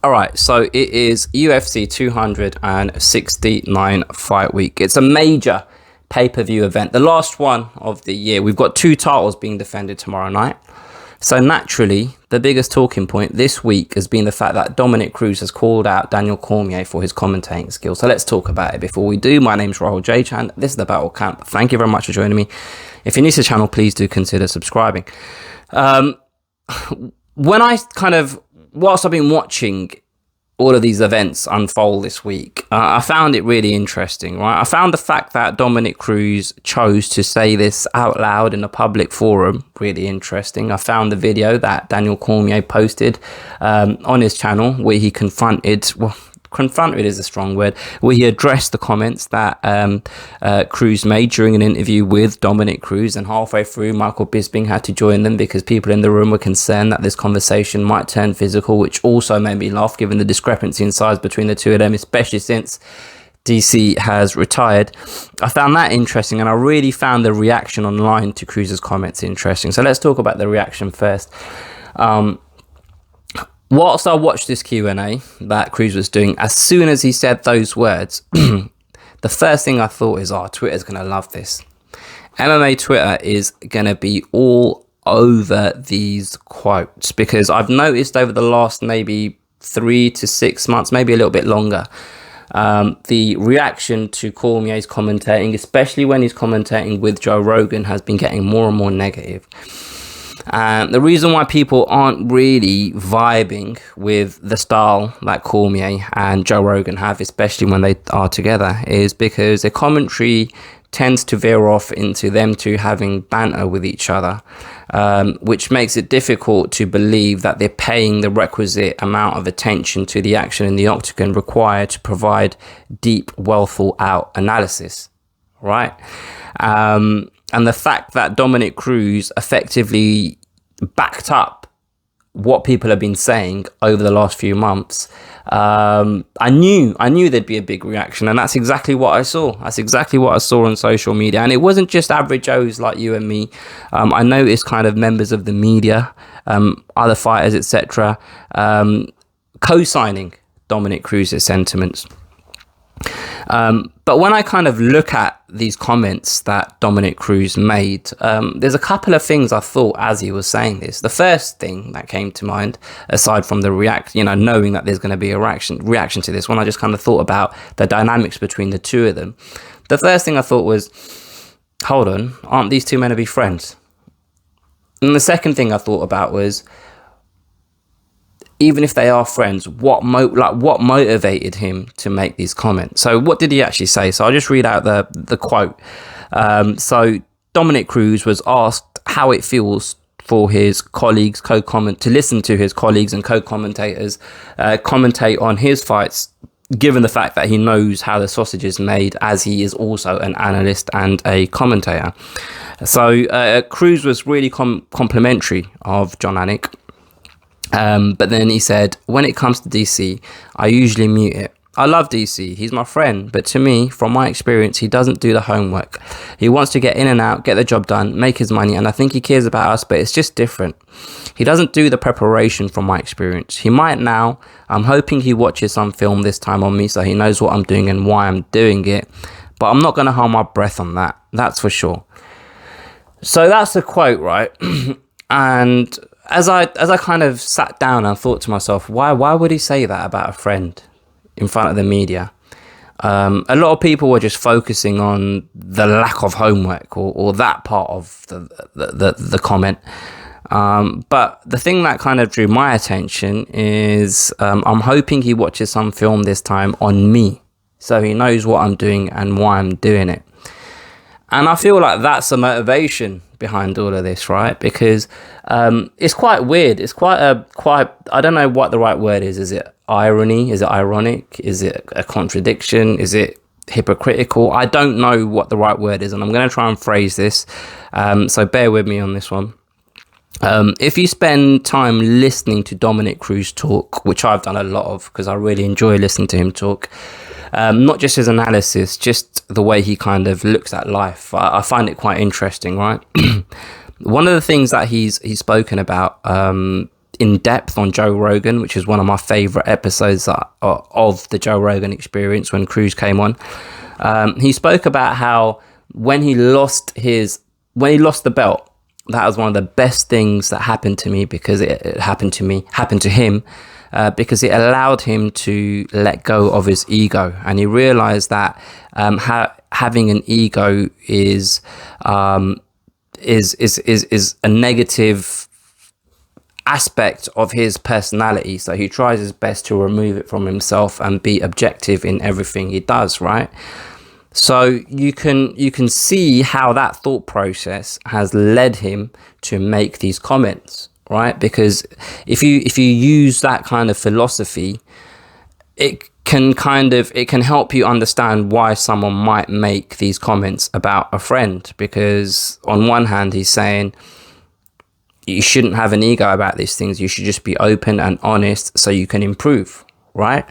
All right, so it is UFC 269 fight week. It's a major pay-per-view event, the last one of the year. We've got 2 titles being defended tomorrow night. So naturally, the biggest talking point this week has been the fact that Dominick Cruz has called out Daniel Cormier for his commentating skills. So let's talk about it. Before we do, my name's Rahul J. Chan. This is the Battle Camp. Thank you very much for joining me. If you're new to the channel, please do consider subscribing. Whilst I've been watching all of these events unfold this week, I found it really interesting, right? I found the fact that Dominick Cruz chose to say this out loud in a public forum really interesting. I found the video that Daniel Cormier posted on his channel where he confronted is a strong word, where he addressed the comments that Cruz made during an interview with Dominick Cruz, and halfway through Michael Bisping had to join them because people in the room were concerned that this conversation might turn physical, which also made me laugh given the discrepancy in size between the two of them, especially since DC has retired. I found that interesting, and I really found the reaction online to Cruz's comments interesting. So let's talk about the reaction first. Whilst I watched this Q&A that Cruz was doing, as soon as he said those words, the first thing I thought is, Twitter's going to love this. MMA Twitter is going to be all over these quotes, because I've noticed over the last maybe 3 to 6 months, maybe a little bit longer, the reaction to Cormier's commentating, especially when he's commentating with Joe Rogan, has been getting more and more negative. And the reason why people aren't really vibing with the style that Cormier and Joe Rogan have, especially when they are together, is because their commentary tends to veer off into them two having banter with each other, which makes it difficult to believe that they're paying the requisite amount of attention to the action in the octagon required to provide deep, well thought out analysis, right? And the fact that Dominick Cruz effectively backed up what people have been saying over the last few months, I knew there'd be a big reaction, and that's exactly what I saw. That's exactly what I saw on social media, and it wasn't just average Joes like you and me. I noticed kind of members of the media, other fighters, etc., co-signing Dominick Cruz's sentiments. But when I kind of look at these comments that Dominick Cruz made, there's a couple of things I thought as he was saying this. The first thing that came to mind, aside from the knowing that there's going to be a reaction to this, when I just kind of thought about the dynamics between the two of them, the first thing I thought was, hold on, aren't these two men to be friends? And the second thing I thought about was, even if they are friends, what motivated him to make these comments? So what did he actually say? So I'll just read out the quote. So Dominick Cruz was asked how it feels for his colleagues, to listen to his colleagues and co-commentators commentate on his fights, given the fact that he knows how the sausage is made, as he is also an analyst and a commentator. So Cruz was really complimentary of Jon Anik. But then he said, when it comes to DC, I usually mute it. I love DC. He's my friend. But to me, from my experience, he doesn't do the homework. He wants to get in and out, get the job done, make his money. And I think he cares about us, but it's just different. He doesn't do the preparation from my experience. He might now. I'm hoping he watches some film this time on me so he knows what I'm doing and why I'm doing it. But I'm not going to hold my breath on that. That's for sure. So that's a quote, right? And as I kind of sat down and thought to myself, why would he say that about a friend in front of the media? A lot of people were just focusing on the lack of homework or that part of the comment. But the thing that kind of drew my attention is I'm hoping he watches some film this time on me so he knows what I'm doing and why I'm doing it. And I feel like that's a motivation behind all of this, right? Because it's quite weird. It's quite I don't know what the right word is. Is it irony? Is it ironic? Is it a contradiction? Is it hypocritical? I don't know what the right word is, and I'm going to try and phrase this. So bear with me on this one. If you spend time listening to Dominick Cruz talk, which I've done a lot of because I really enjoy listening to him talk, not just his analysis, just the way he kind of looks at life, I find it quite interesting, right? One of the things that he's spoken about in depth on Joe Rogan, which is one of my favorite episodes of the Joe Rogan Experience when Cruz came on. He spoke about how when he lost the belt, that was one of the best things that happened to me, because it happened to him, because it allowed him to let go of his ego, and he realized that having an ego is a negative aspect of his personality. So he tries his best to remove it from himself and be objective in everything he does, right? So you can see how that thought process has led him to make these comments, right? Because if you use that kind of philosophy, it can help you understand why someone might make these comments about a friend. Because on one hand, he's saying you shouldn't have an ego about these things. You should just be open and honest so you can improve, right?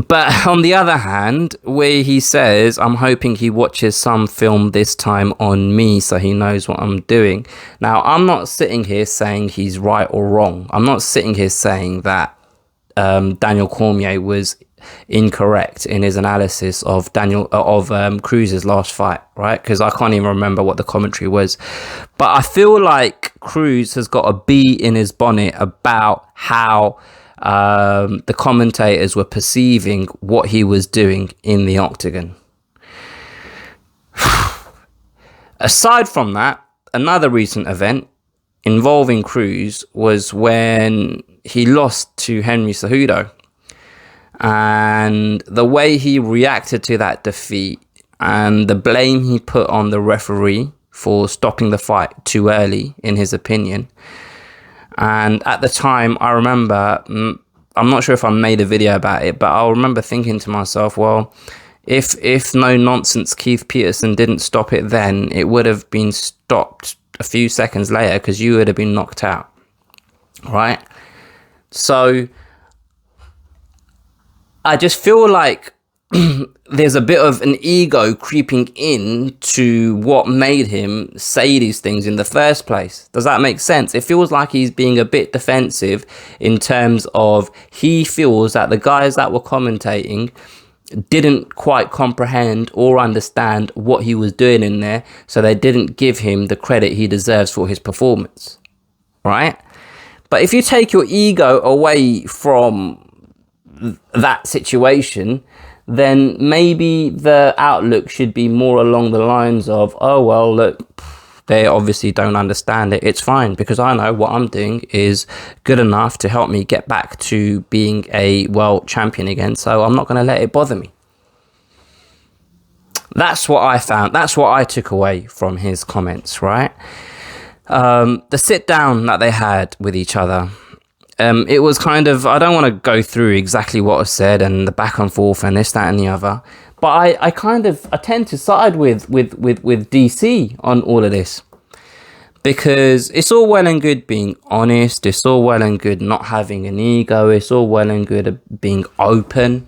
But on the other hand, where he says, I'm hoping he watches some film this time on me so he knows what I'm doing. Now, I'm not sitting here saying he's right or wrong. I'm not sitting here saying that Daniel Cormier was incorrect in his analysis of Cruz's last fight, right? Because I can't even remember what the commentary was. But I feel like Cruz has got a bee in his bonnet about how the commentators were perceiving what he was doing in the octagon. Aside from that, another recent event involving Cruz was when he lost to Henry Cejudo. And the way he reacted to that defeat and the blame he put on the referee for stopping the fight too early, in his opinion. And at the time, I remember, I'm not sure if I made a video about it, but I remember thinking to myself, well, if no nonsense Keith Peterson didn't stop it then, it would have been stopped a few seconds later, because you would have been knocked out, right? So I just feel like there's a bit of an ego creeping in to what made him say these things in the first place. Does that make sense? It feels like he's being a bit defensive in terms of he feels that the guys that were commentating didn't quite comprehend or understand what he was doing in there, so they didn't give him the credit he deserves for his performance, right? But if you take your ego away from that situation, then maybe the outlook should be more along the lines of, oh, well, look, they obviously don't understand it. It's fine, because I know what I'm doing is good enough to help me get back to being a world champion again, so I'm not going to let it bother me. That's what I found. That's what I took away from his comments, right? The sit down that they had with each other, it was kind of, I don't want to go through exactly what was said and the back and forth and this, that and the other, but I tend to side with DC on all of this, because it's all well and good being honest, it's all well and good not having an ego, it's all well and good being open.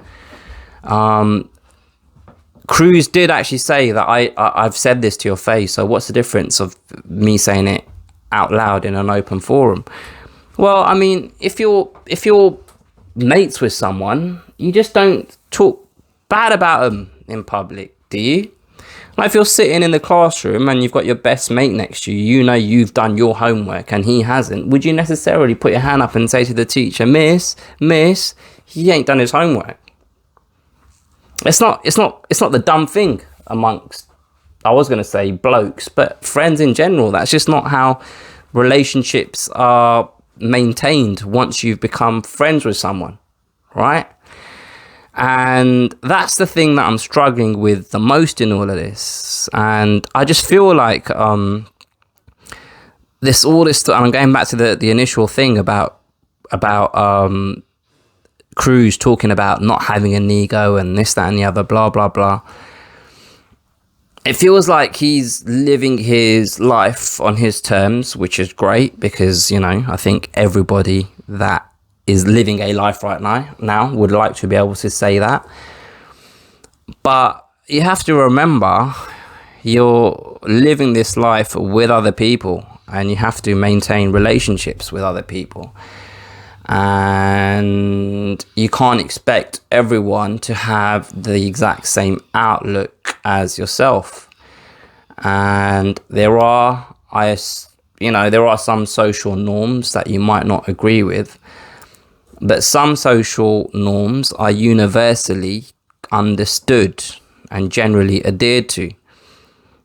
Cruz did actually say that I've said this to your face, so what's the difference of me saying it out loud in an open forum? Well, I mean, if you're mates with someone, you just don't talk bad about them in public, do you? Like if you're sitting in the classroom and you've got your best mate next to you, you know you've done your homework and he hasn't, would you necessarily put your hand up and say to the teacher, Miss, he ain't done his homework? It's not the dumb thing amongst, I was going to say blokes, but friends in general. That's just not how relationships are maintained once you've become friends with someone, right? And that's the thing that I'm struggling with the most in all of this. And I just feel like and I'm going back to the initial thing about Cruz talking about not having an ego and this, that and the other, blah blah blah. It feels like he's living his life on his terms, which is great, because, you know, I think everybody that is living a life right now would like to be able to say that. But you have to remember, you're living this life with other people, and you have to maintain relationships with other people. And you can't expect everyone to have the exact same outlook as yourself. And there are some social norms that you might not agree with, but some social norms are universally understood and generally adhered to.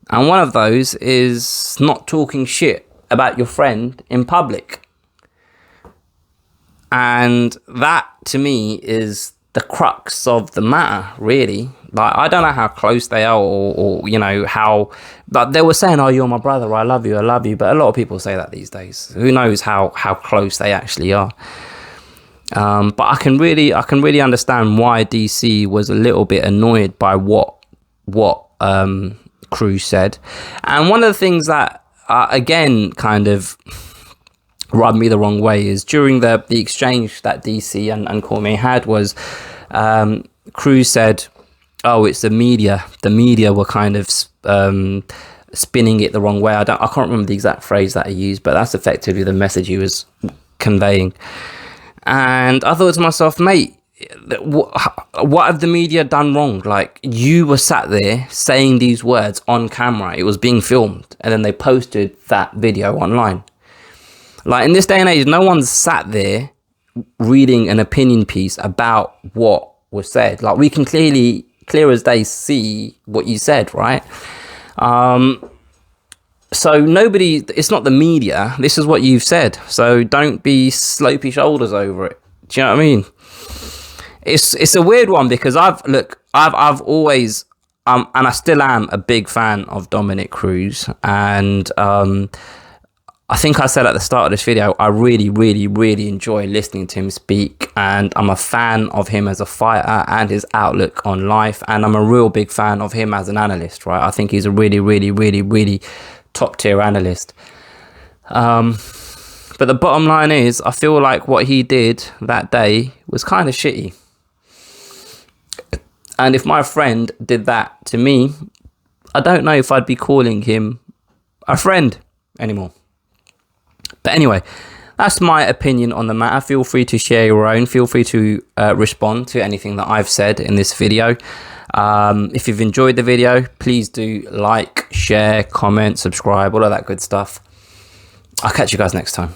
And one of those is not talking shit about your friend in public. And that, to me, is the crux of the matter, really. Like, I don't know how close they are or how... But they were saying, oh, you're my brother, I love you. But a lot of people say that these days. Who knows how close they actually are. But I can really understand why DC was a little bit annoyed by what Cruz said. And one of the things that, again, kind of rubbed me the wrong way is during the exchange that DC and Cormier had was Cruz said, oh, it's the media. The media were kind of spinning it the wrong way. I can't remember the exact phrase that he used, but that's effectively the message he was conveying. And I thought to myself, mate, what have the media done wrong? Like, you were sat there saying these words on camera. It was being filmed, and then they posted that video online. Like, in this day and age, no one's sat there reading an opinion piece about what was said. Like, we can clear as day, see what you said, right? So it's not the media. This is what you've said. So don't be slopey shoulders over it. Do you know what I mean? It's a weird one because I've always, and I still am a big fan of Dominick Cruz. And, I think I said at the start of this video, I really, really, really enjoy listening to him speak, and I'm a fan of him as a fighter and his outlook on life, and I'm a real big fan of him as an analyst, right? I think he's a really, really, really, really top tier analyst. But the bottom line is, I feel like what he did that day was kind of shitty. And if my friend did that to me, I don't know if I'd be calling him a friend anymore. But anyway, that's my opinion on the matter. Feel free to share your own. Feel free to respond to anything that I've said in this video. If you've enjoyed the video, please do like, share, comment, subscribe, all of that good stuff. I'll catch you guys next time.